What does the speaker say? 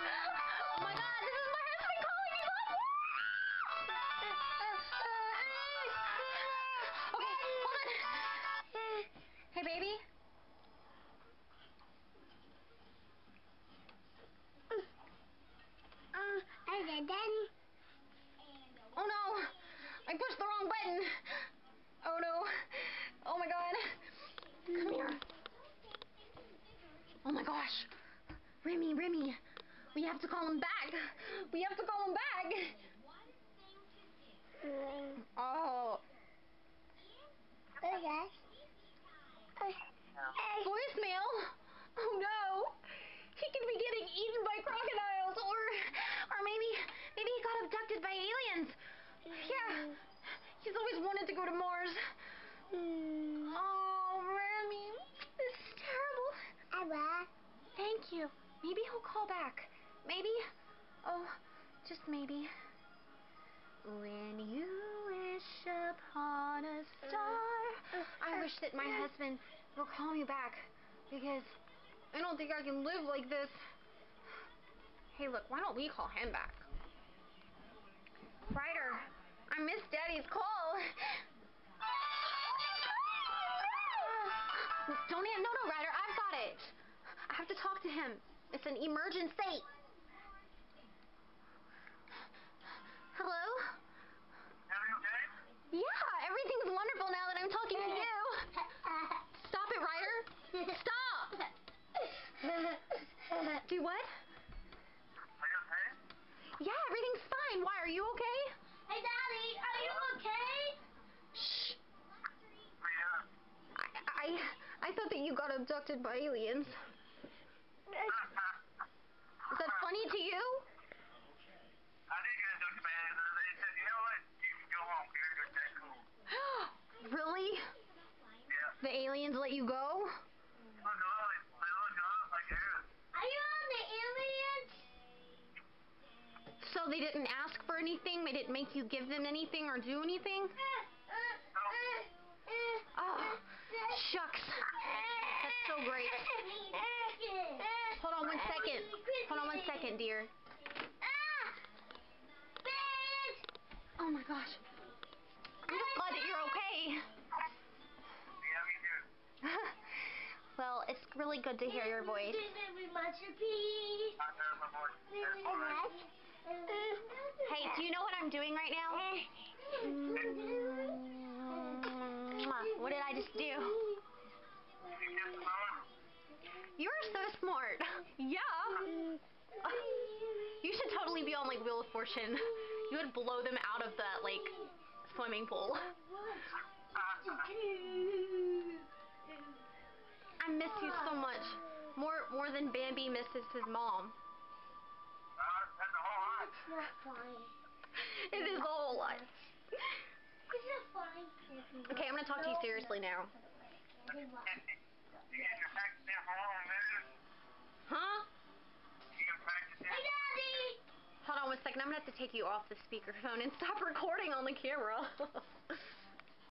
Oh my God, this is my husband calling me. Okay, hold on. Hey, baby. Daddy. Oh no, I pushed the wrong button. Oh no. Oh my God. Come here. Oh my gosh. Remy, we have to call him back. We have to call him back. Oh. Okay. Voicemail? Oh no. He could be getting eaten by crocodiles, or maybe he got abducted by aliens. Yeah. He's always wanted to go to Mars. Oh, Remy, this is terrible. Thank you. Maybe he'll call back. Maybe. Oh, just maybe. When you wish upon a star. I wish that my husband will call me back, because I don't think I can live like this. Hey, look, why don't we call him back? Ryder, I missed Daddy's call. No, Ryder, I've got it. I have to talk to him. It's an emergency. Hello? Everything okay? Yeah, everything's wonderful now that I'm talking to you. Stop it, Ryder. Stop. Do what? Are you okay? Yeah, everything's fine. Why, are you okay? Hey, Daddy, are you okay? Shh. What are you doing? I thought that you got abducted by aliens. Is that funny to you? I did get abducted by aliens. They said, you know what? You can go home. You're that cool. Really? Yeah. The aliens let you go? Look up like aliens. Are you on the aliens? So they didn't ask for anything? They didn't make you give them anything or do anything? Oh, shucks. That's so great. Hold on 1 second. Hold on 1 second, dear. Oh my gosh. I'm just glad that you're okay. Yeah, me too. Well, it's really good to hear your voice. I know my voice. That's all right. Hey, do you know what I'm doing right now? What did I just do? You kissed the mama? You're so smart. Yeah. You should totally be on like Wheel of Fortune. You would blow them out of the like swimming pool. I miss you so much. More than Bambi misses his mom. That's a whole lot. It's not funny. It is a whole lot. It's not funny. Okay, I'm gonna talk to you seriously now. You get your practice in for home, man. Huh? You get practice in. Hey, Daddy! Hold on 1 second. I'm gonna have to take you off the speakerphone and stop recording on the camera.